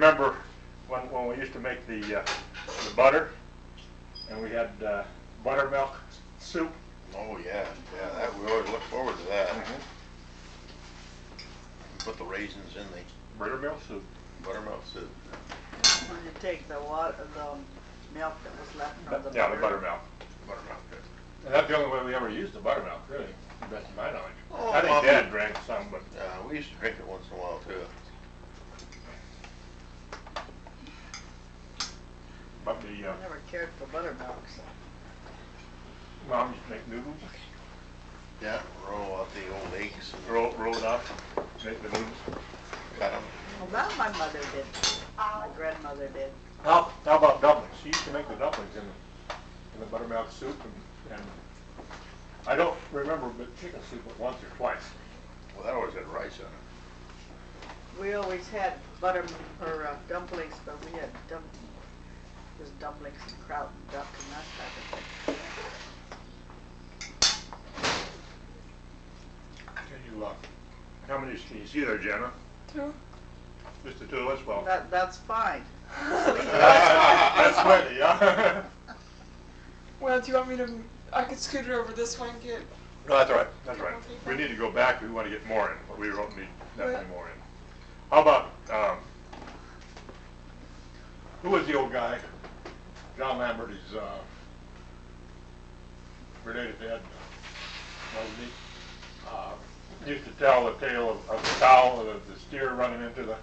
remember when we used to make the butter, and we had buttermilk soup. Oh yeah, yeah. That we always look forward to that. Mm-hmm. Put the raisins in the Buttermilk soup. buttermilk soup. When you take the water, the milk that was left from the Yeah, butter. the buttermilk. Buttermilk. And that's the only way we ever used the buttermilk, really, to the best of my knowledge. Oh, I think Dad drank some, but we used to drink it once in a while too. but the I never cared for buttermilk, so. Mom used to make noodles, Yeah, roll out the old eggs and roll it up, make the noodles. cut them. Well, that my mother did. My grandmother did. How about dumplings? She used to make the dumplings in the buttermilk soup, and I don't remember but chicken soup but once or twice. Well, that always had rice in it. We always had dumplings, but we had just dumplings and kraut and duck and that type of thing. Can you, how many can you see there, Jenna? 2. Just the two of us? Well, That's fine. that's plenty, yeah. Well, do you want me to? I could scooter over this way and get. No, that's all right. That's all right. We need to go back. We want to get more in, but we don't need that many more in. How about who was the old guy? John Lambert is related to Ed, wasn't he? Used to tell the tale of the cow, the steer running into the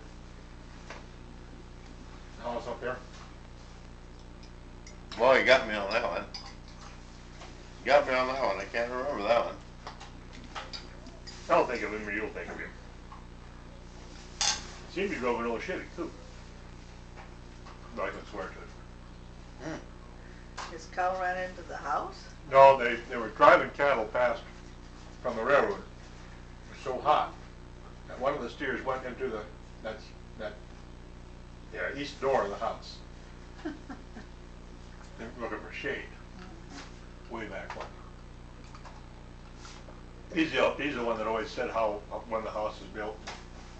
house up there. Well, you got me on that one. Got me on that one. I can't remember that one. I don't think of him, or you'll think of him. Seemed he drove an old Chevy too. No, I can swear to it. His cow ran into the house? No, they were driving cattle past from the railroad. It was so hot that one of the steers went into that east door of the house. Looking for shade. Way back when. He's the one that always said how when the house was built,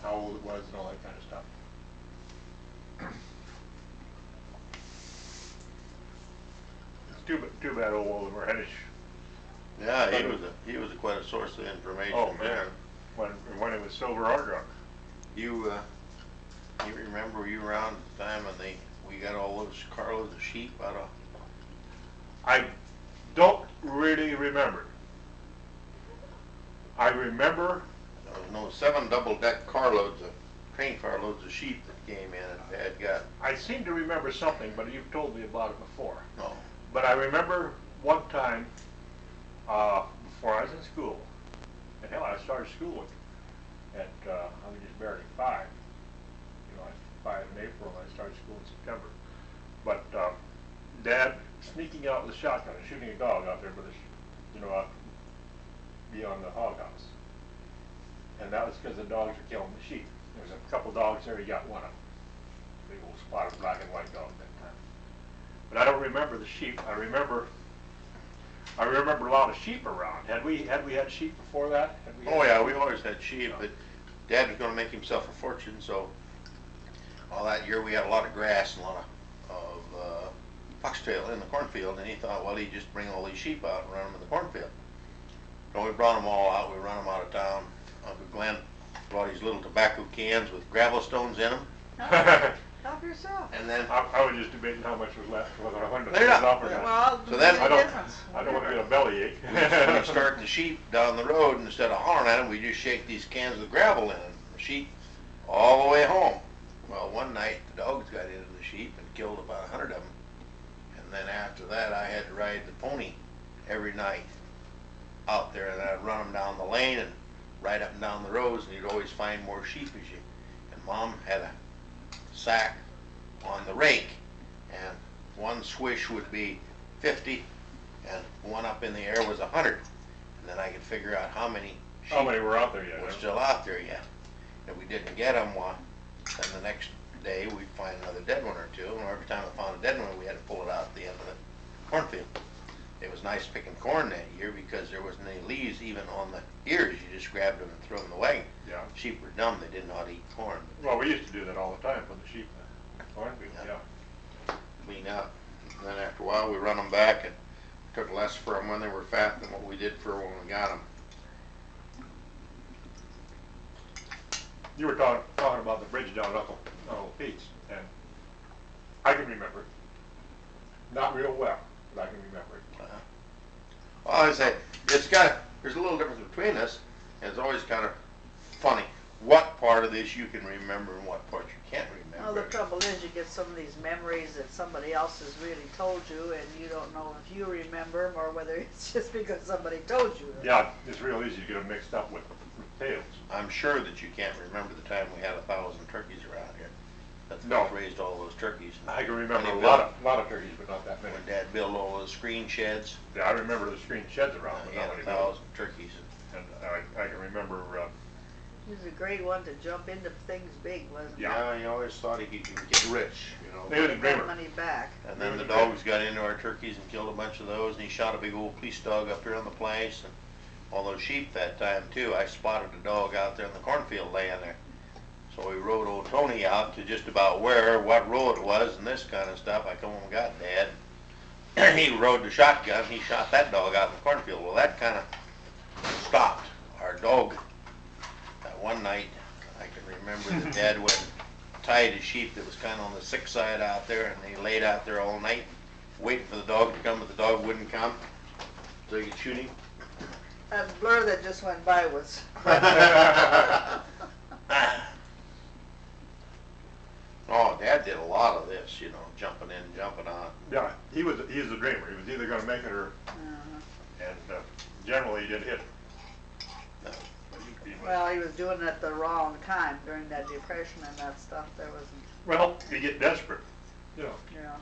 how old it was, and all that kind of stuff. It's too bad old Oliver Hennish. Yeah, he was quite a source of information. Oh man, there. when it was sober or drunk. You remember you were around the time when we got all those carloads of sheep out of. I don't really remember. I remember. There was no 7 double-deck carloads of train carloads of sheep that came in and Dad got. I seem to remember something, but you've told me about it before. No. But I remember one time before I was in school, and hell, I started school at I was just married at 5. You know, I was 5 in April, and I started school in September. But Dad sneaking out with a shotgun and shooting a dog out there, out beyond the hog house. And that was because the dogs were killing the sheep. There was a couple dogs there. He got one of them. Big old spotted black and white dog that time. But I don't remember the sheep. I remember a lot of sheep around. Had we had sheep before that? Oh yeah, we always had sheep, but Dad was going to make himself a fortune, so all that year we had a lot of grass and a lot of foxtail in the cornfield, and he thought, well, he'd just bring all these sheep out and run them in the cornfield. So we brought them all out. We run them out of town. Uncle Glenn brought these little tobacco cans with gravel stones in them. Help yourself. And then I was just debating how much was left, whether I wanted to Yeah. put it off or not. Well, So then- I don't difference. want to get a bellyache. we'd start the sheep down the road, and instead of hollering at them, we just shake these cans with gravel in them. The sheep all the way home. Well, one night the dogs got into the sheep and killed about 100 of them. And then after that, I had to ride the pony every night out there, and I'd run them down the lane and ride up and down the roads, and you'd always find more sheep as you. And Mom had a sack on the rake, and one swish would be 50, and one up in the air was 100. And then I could figure out how many sheep How many were out there yet? were still out there yet. If we didn't get them, well, then the next day we'd find another dead one or two, and every time I found a dead one, we had to pull it out at the end of the cornfield. it was nice picking corn that year because there wasn't any leaves even on the ears. You just grabbed them and threw them in the wagon. Yeah. Sheep were dumb; they didn't know how to eat corn. Well, we used to do that all the time with the sheep in the cornfield. Yeah. Clean up. And then after a while, we run them back and took less for them when they were fat than what we did for when we got them. You were talking about the bridge down Uncle Pete's, and I can remember it. Not real well, but I can remember it. Well, I say there's a little difference between us, and it's always kind of funny what part of this you can remember and what part you can't remember. Well, the trouble is you get some of these memories that somebody else has really told you, and you don't know if you remember them or whether it's just because somebody told you them. Yeah, it's real easy to get them mixed up with tales. I'm sure that you can't remember the time we had 1,000 turkeys around here. That's No. what raised all those turkeys. I can remember And a they lot of turkeys, but not that many. When Dad built all those screen sheds, Yeah, I remember the screen sheds around, but he had not many 1,000 turkeys. And I can remember, He was a great one to jump into things big, wasn't he? Yeah. He always thought he could get rich, you know. He was a Get that dreamer. money back. And then He the was a dreamer. dogs got into our turkeys and killed a bunch of those, and he shot a big old police dog up there on the place, and all those sheep that time too. I spotted a dog out there in the cornfield laying there. So we rode old Tony out to just about what row it was and this kind of stuff. I come home and got Dad. He rode the shotgun, he shot that dog out in the cornfield. Well, that kind of stopped our dog. That one night, I can remember that Dad went and tied a sheep that was kind of on the sick side out there, and they laid out there all night waiting for the dog to come, but the dog wouldn't come, so he could shoot him. That blur that just went by was. Oh, Dad did a lot of this, you know, jumping in, jumping out. yeah, he's a dreamer. He was either going to make it or, and generally he did hit it. No. But he was- Well, he was doing it at the wrong time during that depression and that stuff. There wasn't, Well, you get desperate, you know. you know.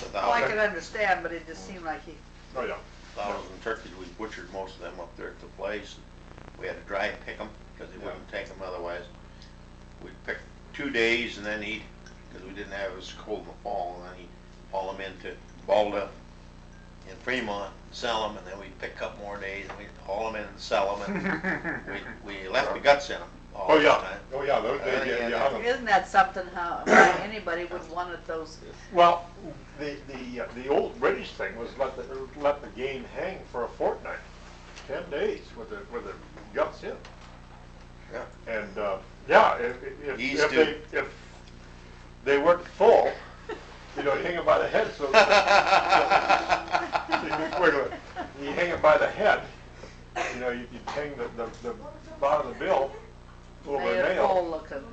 Without Well, I can understand, but it just seemed like he. Oh, yeah. 1,000 turkeys, we butchered most of them up there at the place. We had to dry pick them because they wouldn't take them otherwise. We'd pick 2 days and then eat, because we didn't have, it was cold in the fall, and then he'd haul them into Balda in Fremont, sell them, and then we'd pick up more days and we'd haul them in and sell them, and we left the guts in them all Oh, the yeah. time. Oh, yeah, those days, Yeah, you hung them. Isn't that something how why anybody would wanted those? Well, the old British thing was let the game hang for a fortnight, 10 days with the guts in. Yeah. And yeah, if they weren't full, you know, you hang them by the head. So you hang it by the head. You know, you hang the bottom of the bill over They a had nail, full looking.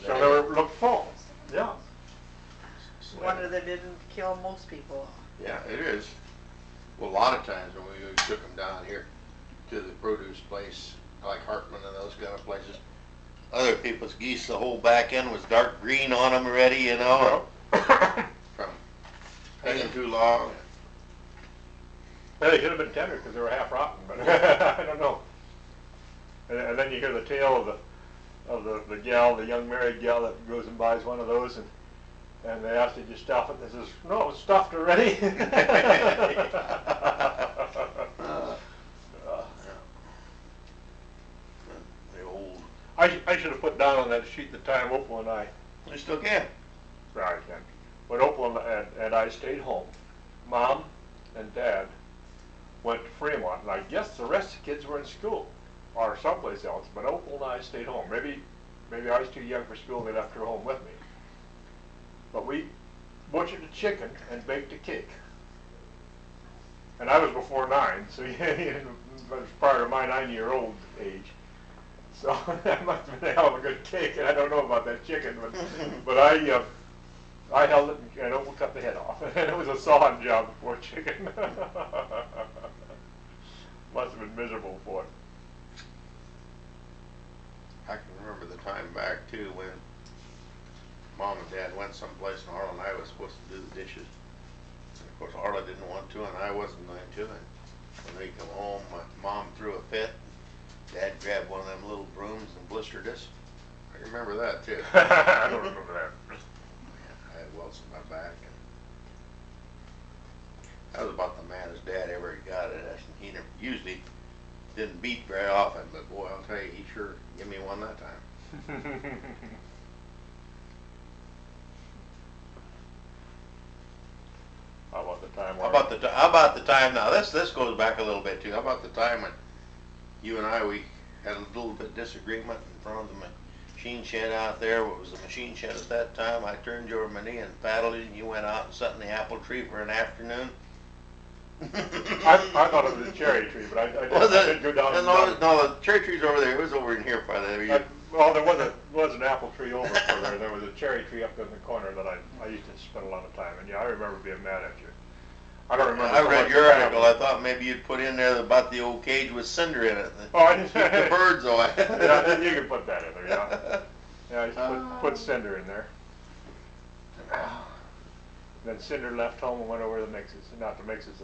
so they were look full. Yeah. Wonder they didn't kill most people. Yeah, it is. Well, a lot of times when we took them down here to the produce place, like Hartman and those kind of places, other people's geese, the whole back end was dark green on them already, you know, from hanging too long. Yeah, they should have been tender because they were half rotten, but I don't know. And then you hear the tale of the gal, the young married gal that goes and buys one of those, and they ask, "Did you stuff it?" And they says, "No, it's stuffed already." The old. I should have put down on that sheet the time Opal and I, We still can. right, when Opal and I stayed home, Mom and Dad went to Fremont, and I guess the rest of the kids were in school or someplace else, but Opal and I stayed home. Maybe I was too young for school and they left her home with me. But we butchered a chicken and baked a cake. And I was before 9, so it was prior to my 9-year-old age. So that must have been a hell of a good cake, and I don't know about that chicken, but I held it and Opal cut the head off, and it was a sawing job for chicken. Must have been miserable for it. I can remember the time back too when Mom and Dad went someplace and Arla and I was supposed to do the dishes. And of course Arla didn't want to and I wasn't going to. And when we come home, my mom threw a fit. Dad grabbed one of them little brooms and blistered us. I remember that too. I don't remember that. I had welts in my back. And That was about the maddest dad ever got it. He never, usually didn't beat very often, but boy, I'll tell you, he sure gave me one that time. How about the time? How about the time now? This goes back a little bit too. How about the time when you and I we had a little bit of disagreement in front of the machine shed out there? What was the machine shed at that time? I turned you over my knee and paddled you, and you went out and sat in the apple tree for an afternoon. I thought it was a cherry tree, but I did go down. No, the cherry tree's over there. It was over in here by the. Well, there was an apple tree over further. There was a cherry tree up in the corner that I used to spend a lot of time in. Yeah, I remember being mad at you. I don't remember. I read your article. I thought maybe you'd put in there about the old cage with cinder in it. Oh, I didn't. Keep the birds away. Yeah, you can put that in there. Yeah. Yeah, I used to put cinder in there. Then Cinder left home and went over to the mixes. Not the mixes,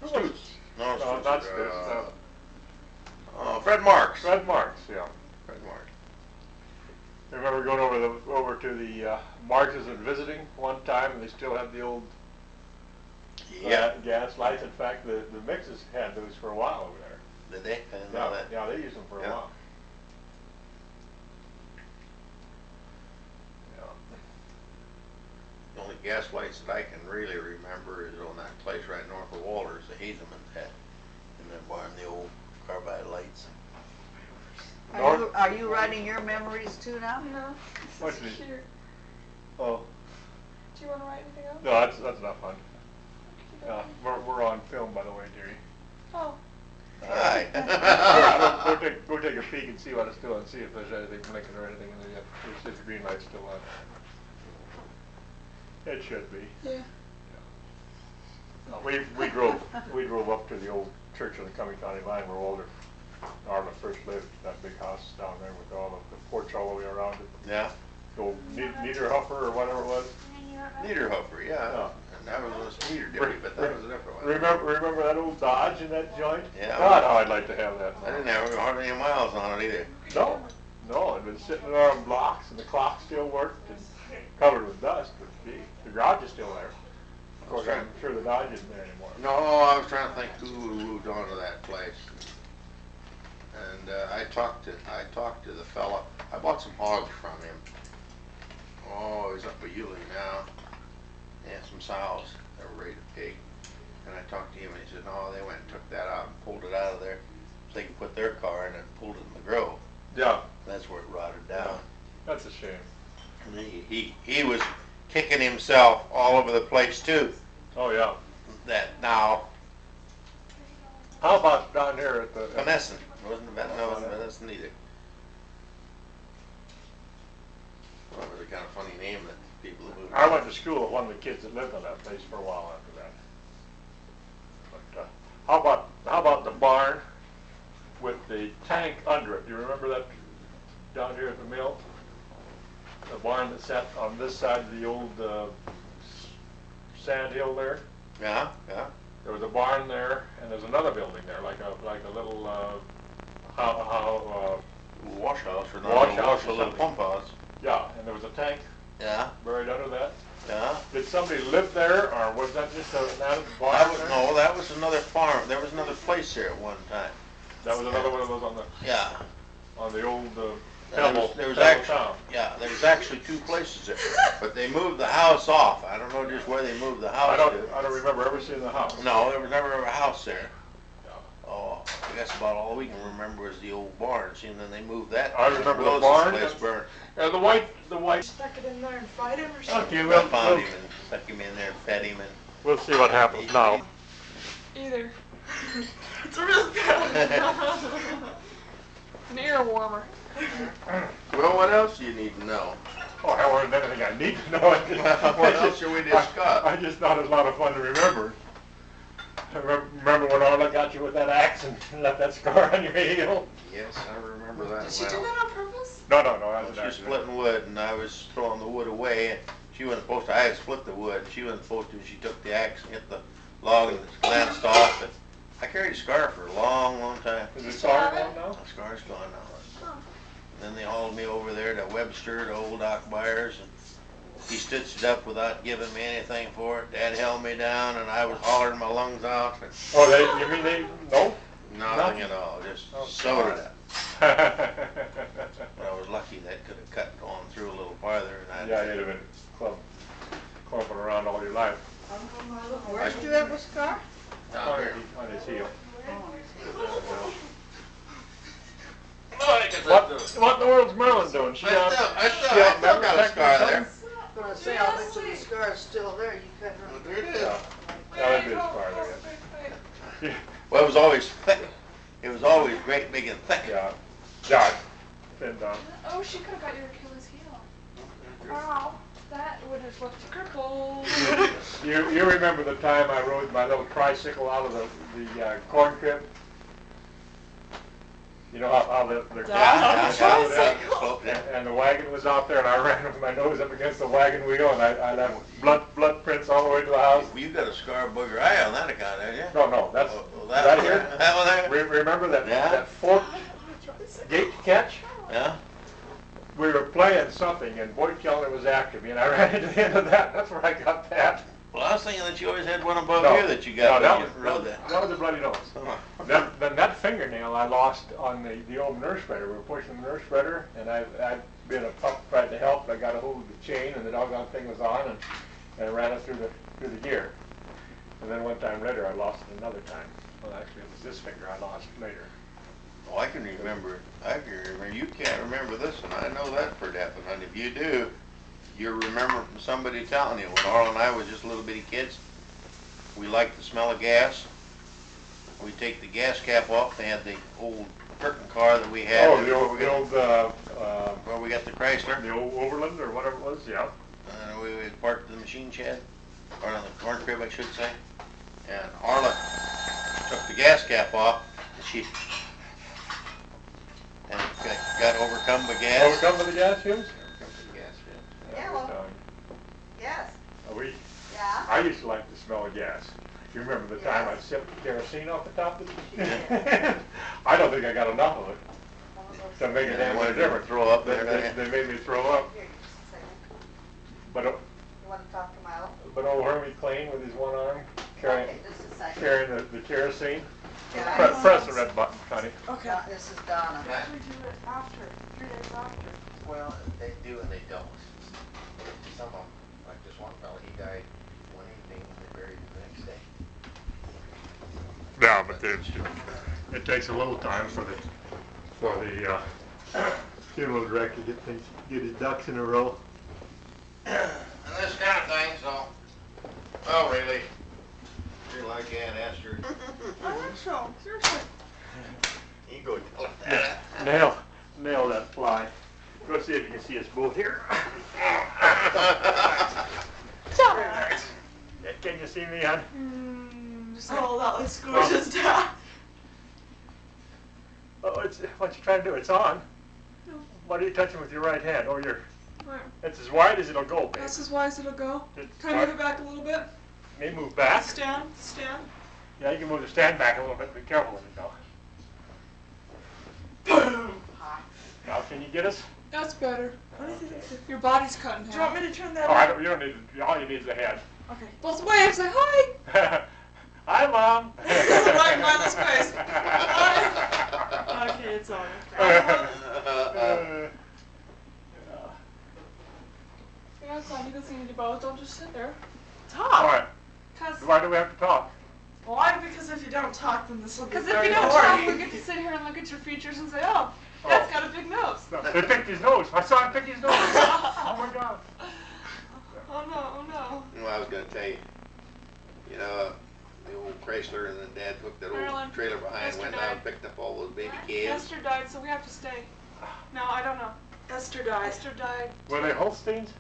Stutes. No, not Stutes. Fred Marks. Fred Marks, yeah. Fred Marks. I remember going over to the Marxes and visiting one time, and they still had the old gas lights. In fact, the mixes had those for a while over there. Did they? I didn't know that. Yeah, they used them for a while. The only gas lights that I can really remember is on that place right north of Walters, the Hazeman had in their barn, the old carbide lights. Are you writing your memories too now? No. What's This is this? cute. Oh. Do you want to write anything else? No, that's not fun. We're on film, by the way, dearie. Oh. Hi. Go take a peek and see what it's doing. See if there's anything blinking or anything in there yet. See if the green light's still on. It should be. Yeah. We drove up to the old church on the Cumming County line where Walter Arla first lived. That big house down there with all of the porch all the way around it. Yeah. The old Niederhofer or whatever it was. Niederhofer, yeah. And that was a Nieder Dairy, but that was a different one. Remember that old Dodge in that joint? Yeah. God, how I'd like to have that. I didn't have hardly any miles on it either. No, it'd been sitting there on blocks and the clock still worked and covered with dust, but gee, the garage is still there. Of course, I'm sure the Dodge isn't there anymore. No, I was trying to think who moved on to that place. And I talked to the fella. I bought some hogs from him. Oh, he's up by Yulee now. Yeah, some sows that were ready to pig. And I talked to him and he said, no, they went and took that out and pulled it out of there so they could put their car in it and pulled it in the grove. Yeah. That's where it rotted down. That's a shame. And he was kicking himself all over the place too. Oh yeah. That now. How about down here at the? Vanescent. It wasn't Vanescent either. Well, it was a kind of funny name that people that moved. I went to school with one of the kids that lived on that place for a while after that. But how about the barn with the tank under it? Do you remember that down here at the mill? The barn that sat on this side of the old sand hill there. Yeah, yeah. There was a barn there, and there's another building there, like a little Wash house or not? Wash house or a little something. pump house. Yeah, and there was a tank Yeah, buried under that. yeah. Did somebody live there, or was that just an added barn? No, that was another farm. There was another place there at one time. That was another one of those Yeah. on the old There was actually two places there, but they moved the house off. I don't know just where they moved the house I don't remember ever seeing the house. No, there was never a house there. Yeah. Oh, I guess about all we can remember is the old barn. See, and then they moved that. I remember the Willis's barn. place burned. The white. Stuck it in there and fight him or something? Okay, I found him and stuck him in there and fed him and. we'll see what happens now. Either. It's a real good. An ear warmer. Well, what else do you need to know? Oh, hell, more than anything I need to know. What else should we discuss? I just thought it was a lot of fun to remember. Remember when Arla got you with that axe and left that scar on your heel? Yes, I remember that. Did she do that on purpose? No, that was an She was accident. splitting wood, and I was throwing the wood away. And she wasn't supposed to. I had split the wood. She wasn't supposed to. She took the axe and hit the log and it glanced off. And I carried a scar for a long, long time. Is the scar gone now? The scar's gone now. Oh. Then they hauled me over there to Webster, to old Doc Byers, and He stitched it up without giving me anything for it. Dad held me down, and I was hollering my lungs out. Oh, you mean they, no? Nothing at all, just sewed it up. But I was lucky that could have cut on through a little farther. And Yeah, you'd have been clumping around all your life. Uncle Mylo, where did you have a scar? Down here. On his heel. What in the world's Merlin doing? She I out, still she out got a protecting scar something? there. I was gonna say, I'll bet you the scar is still there, you couldn't. There it is. Yeah, that'd be a scar there. Well, it was always thick. It was always great, big, and thick. Yeah, yeah, pinned down. Oh, she could have got your Achilles heel. Wow, that would have left you crippled. You remember the time I rode my little tricycle out of the corn crib? You know how the Tricycle. and the wagon was out there, and I ran with my nose up against the wagon wheel, and I left blood prints all the way to the house. Well, you got a scar booger eye on that account, haven't you? No, that's that here. That one there? Remember that Yeah. that forked gate catch? Yeah. We were playing something, and Boyd Kellner was after me, and I ran into the end of that. That's where I got that. Well, I was thinking that you always had one above No. here that you got No, when you rode that. that was a bloody nose. Then that fingernail I lost on the old manure spreader. We were pushing the manure spreader, and I'd been a pup, tried to help, but I got a hold of the chain, and the doggone thing was on, and I ran it through the gear. And then one time later, I lost it another time. Well, actually, it was this finger I lost later. Oh, I can remember. You can't remember this, and I know that for definite. And if you do, you remember from somebody telling you. When Arlen and I was just little bitty kids, we liked the smell of gas. We'd take the gas cap off. They had the old curtain car that we had. Oh, the old, where we got the Chrysler. the old Overland or whatever it was, yeah. And we would park the machine shed, or on the corn crib, I should say. And Arla took the gas cap off, and she got overcome by gas. Overcome by the gas fumes? Overcome by the gas fumes. Yeah, was, well, yes, yeah. I used to like the smell of gas. You remember the time I sipped kerosene off the top of the machine? I don't think I got enough of it to make a damn wanted bit to difference. throw up there, They made me throw up. Here, just a second. But You want to talk to Mylo? old Hermie Klein with his one arm carrying Okay, just a second. the kerosene. Yeah, Press the red button, Connie. Okay. This is Donna. Yeah. We do it after, 3 days after. Well, they do and they don't. Some of them, like this one fellow, he died one evening and they buried him the next day. Yeah, but it takes a little time for the funeral director to get his ducks in a row. And this kind of thing, so, oh really, you're like Aunt Esther. I think so, seriously. You go tell her that. Nail that fly. Go see if you can see us both here. Very nice. Can you see me, hon? Oh, that looks gorgeous, Dad. Oh, what you trying to do? It's on. No. What are you touching with your right hand? Oh, Where? it's as wide as it'll go, babe. That's as wide as it'll go. It's Can I move it back a little bit? May move back. Stand. Yeah, you can move the stand back a little bit. Be careful with it, though. Boom. Now, can you get us? That's better. Your body's cut in half. Do you want me to turn that Oh, you don't need. All you need is the head. Okay. Both ways. Say hi. Hi, Mom. Right in Mylo's face. Okay, it's on. Yeah, it's on. You can see me both. Don't just sit there. All Talk. right. Why do we have to talk? Why? Because if you don't talk, then this will be Because if very you don't boring. talk, we get to sit here and look at your features and say, oh, that's got a big nose. No, they picked his nose. I saw him pick his nose. Oh my God. Oh no, oh no. Well, I was gonna tell you, you know, the old Chrysler, and then Dad took that old Marilyn, trailer behind, Esther went down died. and picked up all those baby calves. Esther died, so we have to stay. No, I don't know. Esther died. Esther died. Were they Holsteins?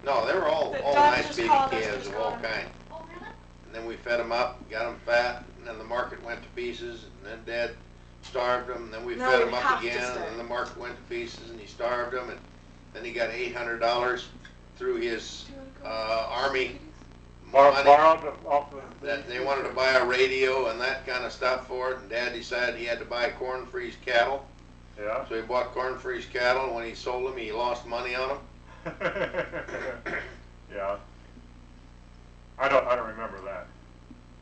No, they were all The nice doctors baby called us, calves just of all gone. kinds. Oh, really? And then we fed them up, got them fat, and then the market went to pieces, and then Dad starved them, and then we No, fed we them up have to again, stay. and then the market went to pieces, and he starved them, and then he got $800 through his Do you want to go? army money. Borrowed off the. That they wanted to buy a radio and that kind of stuff for it, and Dad decided he had to buy corn freeze cattle, Yeah. so he bought corn freeze cattle, and when he sold them, he lost money on them. Yeah. I don't remember that.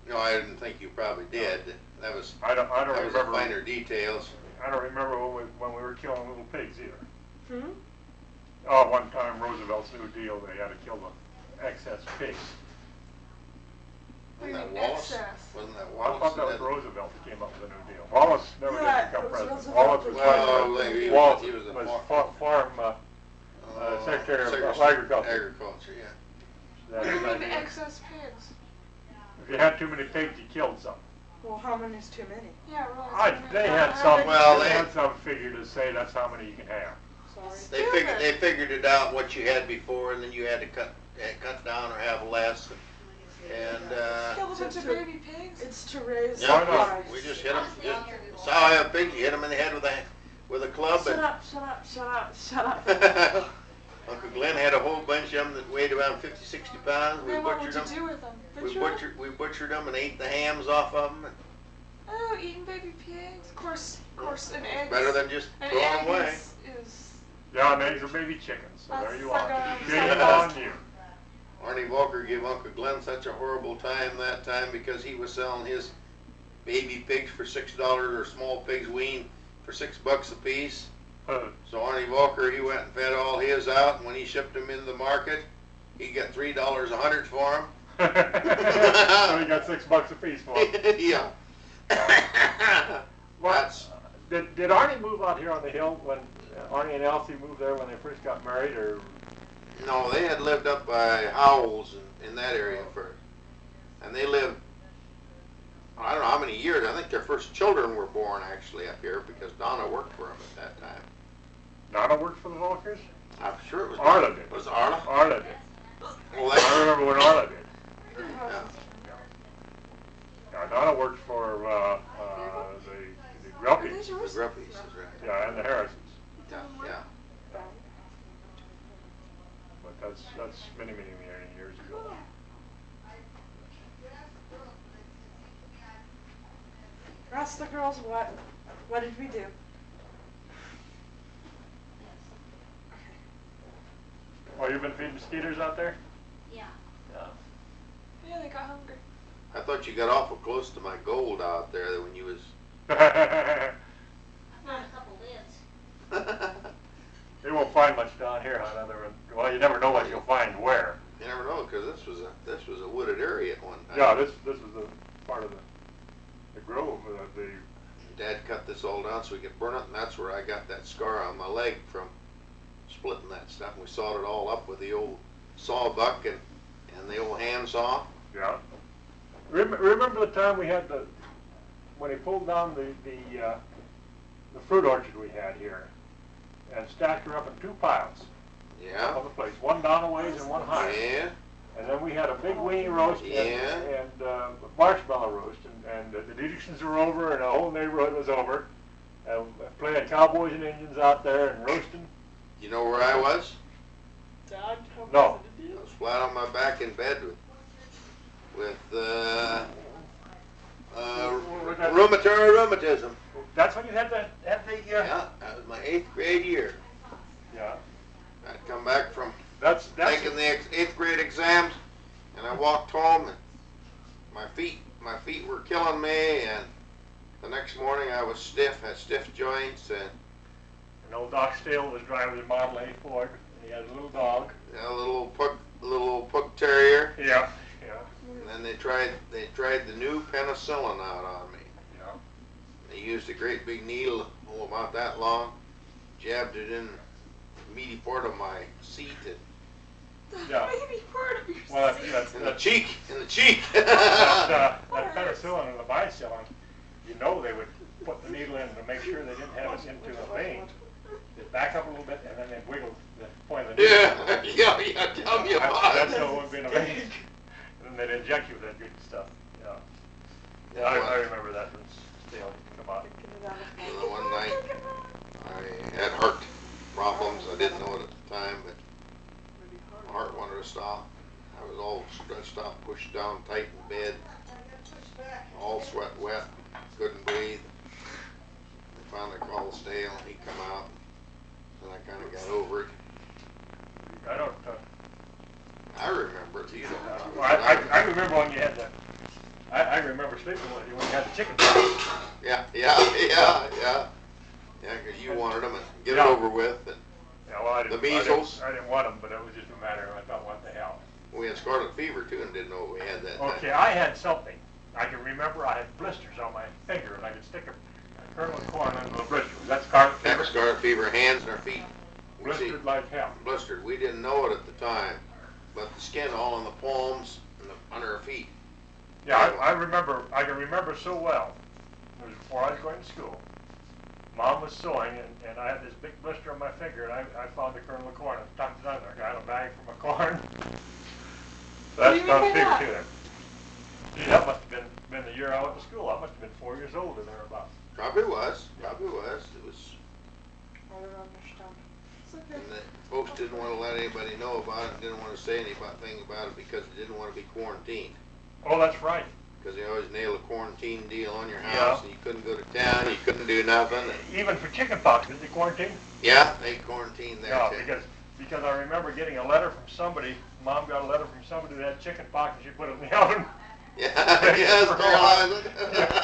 No, I didn't think you probably did. That was I don't that was the remember. finer details. I don't remember when we were killing little pigs either. Hmm? Oh, one time Roosevelt's New Deal, they had to kill the excess pigs. What do you Wasn't that mean Wallace? excess? Wasn't that I Wallace? thought that was Roosevelt that came up with the New Deal. Wallace never Yeah, did become it was president. Roosevelt Wallace was that vice Well, president. he Wallace was a was farm Secretary of Agriculture. Agriculture, yeah. What do you mean That is excess pigs? If you had too many pigs, you killed some. Well, how many is too many? Yeah, really. They had some. Well, they they- had some figure to say that's how many you can have. Sorry. They figured it out what you had before, and then you had to cut down or have less. And Kill a bunch of baby pigs? It's to raise yeah, Why not? price. we just hit them. That's how I have pigs. You hit them in the head with a club. Shut And up, shut up, shut up, shut up. Uncle Glenn had a whole bunch of them that weighed around 50, 60 pounds. We Man, what would butchered you them. do with them? We Butcher 'em? butchered them and ate the hams off of them. Oh, eating baby pigs? Of course, an egg. Better than just An throwing egg them away. is Yeah, and eggs are baby chickens, so there you are. That's Shame on you. Arnie Walker gave Uncle Glenn such a horrible time that time because he was selling his baby pigs for $6 or small pigs weaned for $6 a piece. So Arnie Walker, he went and fed all his out, and when he shipped them into the market, he got $3 a hundred for them. So he got $6 a piece for it. Yeah. That's Did Arnie move out here on the hill when Arnie and Elsie moved there when they first got married, or? no, they had lived up by Howells in that area first, and they lived. I don't know how many years. I think their first children were born actually up here because Donna worked for them at that time. Donna worked for the Volkers? I'm sure it was. Arla did. Was it Arla? Arla did. Well, I remember when Arla did. yeah. Yeah, Donna worked for the Are Gruppies. these The yours? Gruppies, that's right. Yeah, and the Harrisons. Yeah, yeah. But that's many years ago. Ask the girls what did we do? Oh, you've been feeding mosquitoes out there? Yeah. Yeah. Yeah, they got hungry. I thought you got awful close to my gold out there when you was. I found a couple lids. They won't find much down here, huh? Well, you never know what you'll find where. You never know, because this was a wooded area at one time. Yeah, this is a part of the grove. The Dad cut this all down so we could burn it, and that's where I got that scar on my leg from splitting that stuff. And we sawed it all up with the old sawbuck and the old hand saw. yeah. Remember the time we had when he pulled down the fruit orchard we had here, and stacked her up in 2 piles Yeah. on the place, one down a ways and one higher. Yeah. And then we had a big weenie roast Yeah. and marshmallow roast, and the Dietrichsons were over, and the whole neighborhood was over, and playing cowboys and Indians out there and roasting. You know where I was? Dad, how No. was it I was flat on my back in bed with rheumatism. That's when you had the Yeah, that was my 8th grade year. yeah. I'd come back from That's taking the 8th grade exams, and I walked home, and my feet were killing me, and the next morning I was stiff, had stiff joints, and And old Doc Stale was driving the Model A Ford, and he had a little dog. a little pug terrier. Yeah, yeah, And then they tried the new penicillin out on me. yeah. They used a great big needle, about that long, jabbed it in the meaty part of my seat and Yeah. Maybe part of your Well, seat. that's, in the that's, cheek, that penicillin and the bicillin, you know they would put the needle in to make sure they didn't have it into a vein. They'd back up a little bit and then they'd wiggle the point of the needle. yeah, tell me about That's it. how it would be in a vein. And then they'd inject you with that good stuff. Yeah. Yeah, I remember that from Stale come out. And then one night, I had heart problems. I didn't know it at the time, but my heart wanted to stop. I was all stretched out, pushed down tight in bed, all sweat wet, couldn't breathe. I finally called Stale, and he come out, and I kind of got over it. I don't, I remember it. You don't. Well, I remember when you had the, I remember sleeping with you when you had the chicken pox. Yeah, 'cause you wanted them and get Yeah. it over with. And Yeah, well, The measles. I didn't want them, but it was just a matter of, I thought, what the hell. we had scarlet fever too and didn't know we had that. Okay, I had something. I can remember I had blisters on my finger, and I could stick a kernel of corn under the blister. Was that scarlet That fever? was scarlet fever, hands and our feet. We see- Blistered like hell. blistered. We didn't know it at the time, but the skin all on the palms and under our feet. Yeah, I remember, I can remember so well. It was before I was going to school. Mom was sewing, and I had this big blister on my finger, and I found the kernel of corn and tucked it under. I got a bag from a corn. What do That's you mean not by fever that? to them. Gee, that must have been the year I went to school. I must have been 4 years old or thereabouts. Probably was. Probably was. It was. I don't understand. It's okay. And the folks didn't want to let anybody know about it and didn't want to say anything about it because they didn't want to be quarantined. Oh, that's right. Because they always nail a quarantine deal on your Yeah. house and you couldn't go to town, you couldn't do nothing. And Even for chicken pox, did they quarantine? yeah, they quarantined there Yeah, too. because I remember getting a letter from somebody. Mom got a letter from somebody that had chicken pox, and she put it in the oven. Yeah, yes, For a Carolina.